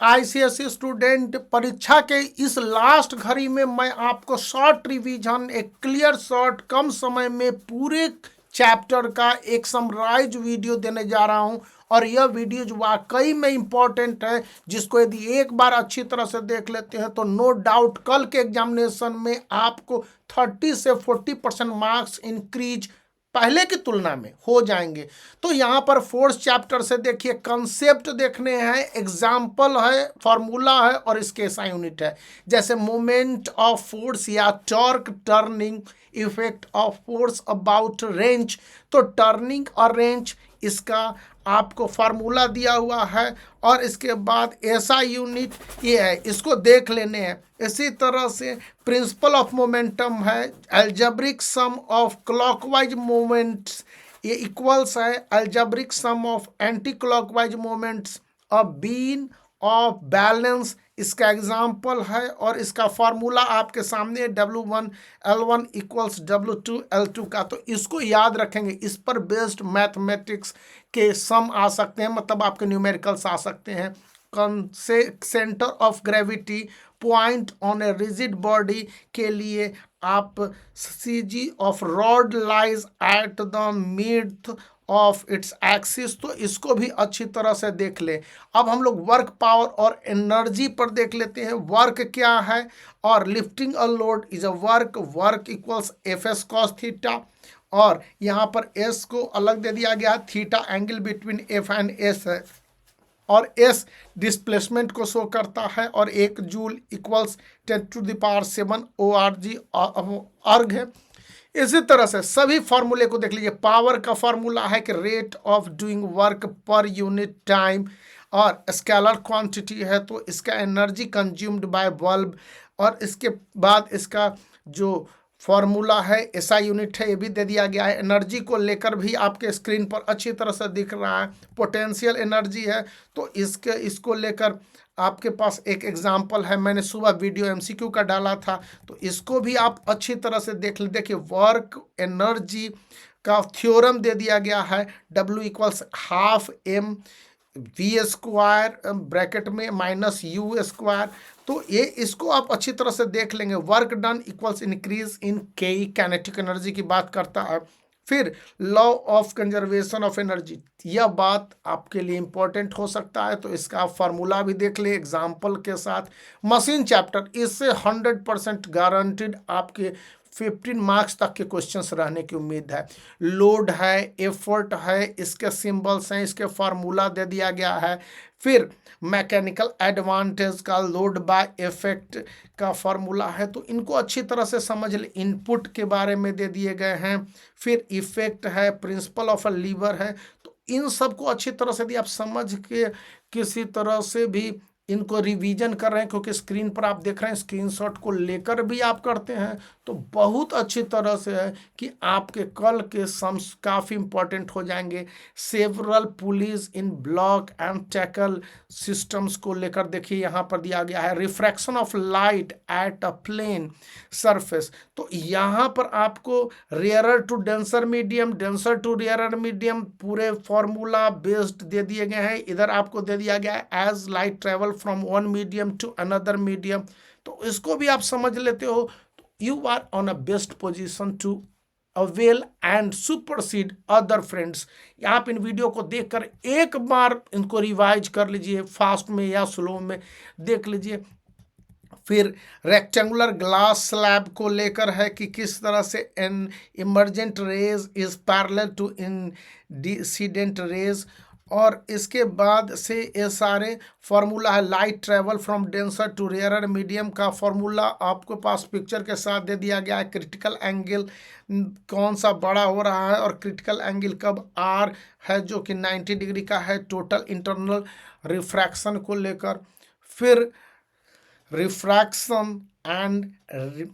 ICSE student, परीक्षा के इस लास्ट घड़ी में मैं आपको शॉर्ट रिवीजन, एक क्लियर शॉर्ट कम समय में पूरे चैप्टर का एक समराइज वीडियो देने जा रहा हूं। और यह वीडियो जो वाकई में इम्पॉर्टेंट है, जिसको यदि एक बार अच्छी तरह से देख लेते हैं तो नो डाउट कल के एग्जामिनेशन में आपको 30 से 40% मार्क्स इंक्रीज पहले की तुलना में हो जाएंगे। तो यहाँ पर फोर्थ चैप्टर से देखिए, कंसेप्ट देखने हैं, एग्जाम्पल है, फॉर्मूला है और इसके एसआई यूनिट है। जैसे मोमेंट ऑफ फोर्स या torque, turning, effect of force about range. तो टर्निंग और रेंज इसका आपको फार्मूला दिया हुआ है और इसके बाद ऐसा यूनिट ये है, इसको देख लेने हैं। इसी तरह से प्रिंसिपल ऑफ मोमेंटम है, algebraic sum of clockwise moments ये इक्वल्स है algebraic sum of anticlockwise moments of beam of balance, इसका एग्जाम्पल है और इसका फॉर्मूला आपके सामने W1 L1 equals W2 L2 का। तो इसको याद रखेंगे, इस पर बेस्ड मैथमेटिक्स के सम आ सकते हैं, मतलब आपके न्यूमेरिकल्स आ सकते हैं। Centre of gravity point on a rigid body के लिए आप CG of rod lies at the mid of its axis, तो इसको भी अच्छी तरह से देख ले। अब हम लोग वर्क पावर और एनर्जी पर देख लेते हैं। वर्क क्या है और lifting a load is a work equals FS cos theta, और यहाँ पर S को अलग दे दिया गया, theta angle between F and S है और S डिस्प्लेसमेंट को शो करता है और 1 जूल इक्वल्स 10⁻⁷ ORG अर्ग है। इसी तरह से सभी फार्मूले को देख लीजिए। पावर का फार्मूला है कि rate of doing work per unit time, और स्केलर क्वांटिटी है तो इसका एनर्जी कंज्यूम्ड बाय बल्ब, और इसके बाद इसका जो फॉर्मूला है एसआई यूनिट है ये भी दे दिया गया है। एनर्जी को लेकर भी आपके स्क्रीन पर अच्छी तरह से दिख रहा है, पोटेंशियल एनर्जी है तो इसको लेकर आपके पास एक एग्जाम्पल है, मैंने सुबह वीडियो MCQ का डाला था तो इसको भी आप अच्छी तरह से देख ले। देखिए वर्क एनर्जी का थ्योरम दे दिया गया है, W इक्वल्स ½ m² ब्रैकेट में माइनस U²। तो ये इसको आप अच्छी तरह से देख लेंगे। Work done equals increase in KE, kinetic energy की बात करता है। फिर law of conservation of energy, यह बात आपके लिए इंपॉर्टेंट हो सकता है तो इसका आप फार्मूला भी देख ले एग्जाम्पल के साथ। मशीन चैप्टर, इससे 100% गारंटीड आपके 15 मार्क्स तक के क्वेश्चंस रहने की उम्मीद है। लोड है, एफर्ट है, इसके सिंबल्स हैं, इसके फार्मूला दे दिया गया है। फिर मैकेनिकल एडवांटेज का लोड बाय इफेक्ट का फार्मूला है तो इनको अच्छी तरह से समझ ले। इनपुट के बारे में दे दिए गए हैं, फिर इफेक्ट है, प्रिंसिपल ऑफ अ लीवर है। तो इन सब को अच्छी तरह से यदि आप समझ के किसी तरह से भी इनको रिवीजन कर रहे हैं, क्योंकि स्क्रीन पर आप देख रहे हैं स्क्रीनशॉट को लेकर भी आप करते हैं तो बहुत अच्छी तरह से है कि आपके कल के सम्स काफ़ी इंपॉर्टेंट हो जाएंगे। Several pulleys in block and tackle systems को लेकर देखिए यहाँ पर दिया गया है। Refraction of light at a plane surface, तो यहाँ पर आपको rarer to denser medium, denser to rarer medium पूरे फॉर्मूला बेस्ड दे दिए गए हैं। इधर आपको दे दिया गया है as light travel from one medium to another medium, तो इसको भी आप समझ लेते हो तो you are on a best position to avail and supersede other friends. आप इन वीडियो को देखकर एक बार इनको रिवाइज कर लीजिए, फास्ट में या स्लो में देख लीजिए। फिर रेक्टेंगुलर ग्लास स्लैब को लेकर है कि किस तरह से an emergent rays is parallel to incident rays, और इसके बाद से ये सारे फार्मूला है। Light travel from denser to rarer medium का फार्मूला आपको पास पिक्चर के साथ दे दिया गया है। क्रिटिकल एंगल कौन सा बड़ा हो रहा है और क्रिटिकल एंगल कब R है जो कि 90 डिग्री का है। टोटल इंटरनल रिफ्रैक्शन को लेकर, फिर refraction end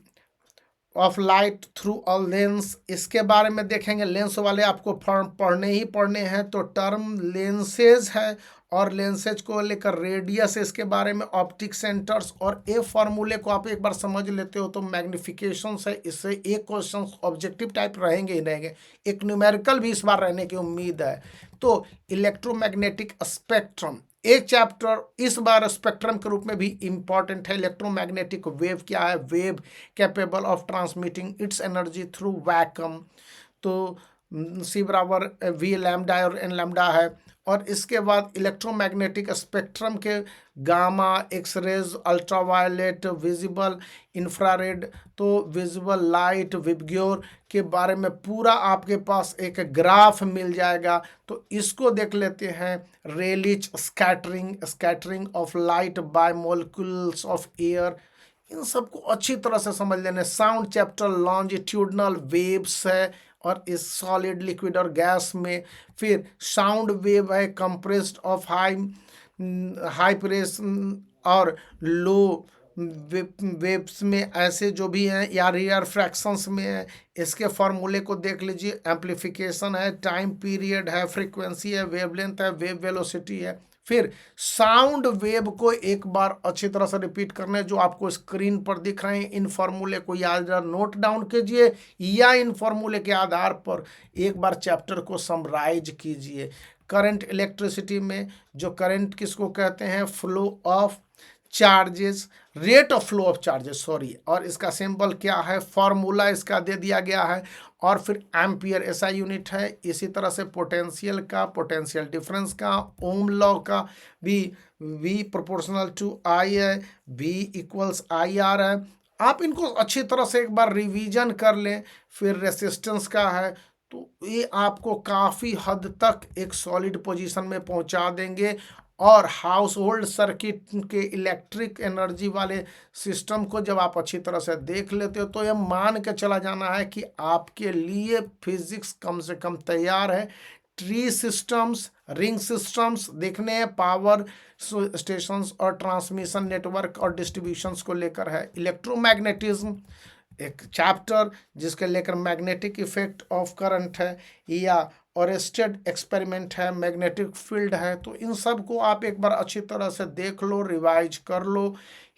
of light through a lens, इसके बारे में देखेंगे। लेंस वाले आपको पढ़ने ही पढ़ने हैं तो टर्म लेंसेज है और लेंसेज को लेकर रेडियस, इसके बारे में ऑप्टिक सेंटर्स, और ए फार्मूले को आप एक बार समझ लेते हो तो मैग्निफिकेशन है। इससे एक क्वेश्चन ऑब्जेक्टिव टाइप रहेंगे ही रहेंगे, एक न्यूमेरिकल भी इस बार रहने की उम्मीद है। तो इलेक्ट्रोमैग्नेटिक स्पेक्ट्रम, एक चैप्टर इस बार स्पेक्ट्रम के रूप में भी इंपॉर्टेंट है। इलेक्ट्रोमैग्नेटिक वेव क्या है? Wave capable of transmitting its energy through vacuum. तो सी बराबर वी लैम्डा और एन लैम्डा है। और इसके बाद इलेक्ट्रोमैग्नेटिक स्पेक्ट्रम के gamma, X rays, ultraviolet, visible, infrared, तो विजिबल लाइट, विबग्योर के बारे में पूरा आपके पास एक ग्राफ मिल जाएगा। तो इसको देख लेते हैं। Rayleigh scattering, scattering of light by molecules of air, इन सबको अच्छी तरह से समझ लेने। साउंड चैप्टर लॉन्जिट्यूडनल वेव्स है और इस सॉलिड, लिक्विड और गैस में। फिर साउंड वेव है कंप्रेस्ड ऑफ हाई प्रेस और लो वेव्स में, ऐसे जो भी हैं, या रेयर फ्रैक्शंस में है। इसके फॉर्मूले को देख लीजिए। एम्पलीफिकेशन है, टाइम पीरियड है, फ्रीक्वेंसी है, वेवलेंथ है, वेव वेलोसिटी है। फिर साउंड वेव को एक बार अच्छी तरह से रिपीट करना है, जो आपको स्क्रीन पर दिख रहे हैं। इन फॉर्मूले को याद नोट डाउन कीजिए या इन फॉर्मूले के आधार पर एक बार चैप्टर को समराइज कीजिए। करंट इलेक्ट्रिसिटी में जो करंट किसको कहते हैं? Flow of charges, rate of flow of charges, sorry. और इसका सिंबल क्या है? फॉर्मूला इसका दे दिया गया है। और फिर एम्पियर ऐसा यूनिट है। इसी तरह से पोटेंशियल का, पोटेंशियल डिफरेंस का, ओम लॉ का भी V प्रोपोर्शनल टू I है, V इक्वल्स IR है। आप इनको अच्छी तरह से एक बार रिवीजन कर लें। फिर रेसिस्टेंस का है। तो ये आपको काफ़ी हद तक एक सॉलिड पोजीशन में पहुंचा देंगे। और हाउस होल्ड सर्किट के इलेक्ट्रिक एनर्जी वाले सिस्टम को जब आप अच्छी तरह से देख लेते हो तो यह मान के चला जाना है कि आपके लिए फिजिक्स कम से कम तैयार है। ट्री सिस्टम्स, रिंग सिस्टम्स देखने हैं, पावर स्टेशंस और ट्रांसमिशन नेटवर्क और डिस्ट्रीब्यूशंस को लेकर है। इलेक्ट्रोमैग्नेटिज्म एक चैप्टर जिसके लेकर मैग्नेटिक इफेक्ट ऑफ करंट है या ऑरेस्टेड एक्सपेरिमेंट है, मैग्नेटिक फील्ड है। तो इन सब को आप एक बार अच्छी तरह से देख लो, रिवाइज कर लो।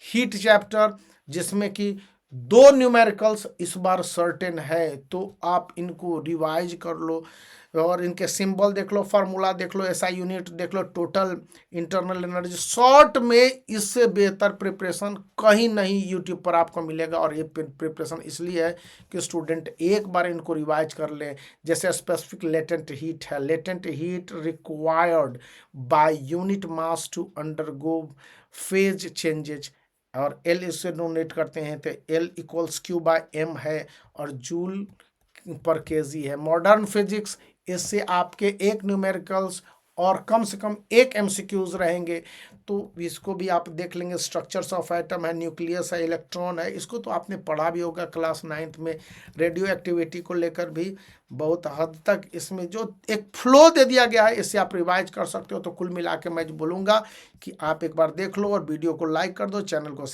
हीट चैप्टर जिसमें कि 2 न्यूमेरिकल्स इस बार सर्टेन है, तो आप इनको रिवाइज कर लो और इनके सिंबल देख लो, फार्मूला देख लो, एसआई यूनिट देख लो, टोटल इंटरनल एनर्जी। शॉर्ट में इससे बेहतर प्रिपरेशन कहीं नहीं यूट्यूब पर आपको मिलेगा। और ये प्रिपरेशन इसलिए है कि स्टूडेंट एक बार इनको रिवाइज कर ले। जैसे स्पेसिफिक लेटेंट हीट है, latent heat required by unit mass to undergo phase changes, और एल इससे डोनेट करते हैं तो L equals Q by M है और जूल पर केजी है। मॉडर्न फिजिक्स इससे आपके 1 न्यूमेरिकल्स और कम से कम 1 एमसीक्यूज रहेंगे। तो इसको भी आप देख लेंगे। स्ट्रक्चर्स ऑफ एटम है, न्यूक्लियस है, इलेक्ट्रॉन है, इसको तो आपने पढ़ा भी होगा क्लास 9th में। रेडियो एक्टिविटी को लेकर भी बहुत हद तक इसमें जो एक फ्लो दे दिया गया है, इससे आप रिवाइज कर सकते हो। तो कुल मिला के मैं बोलूँगा कि आप एक बार देख लो और वीडियो को लाइक कर दो, चैनल को शेयर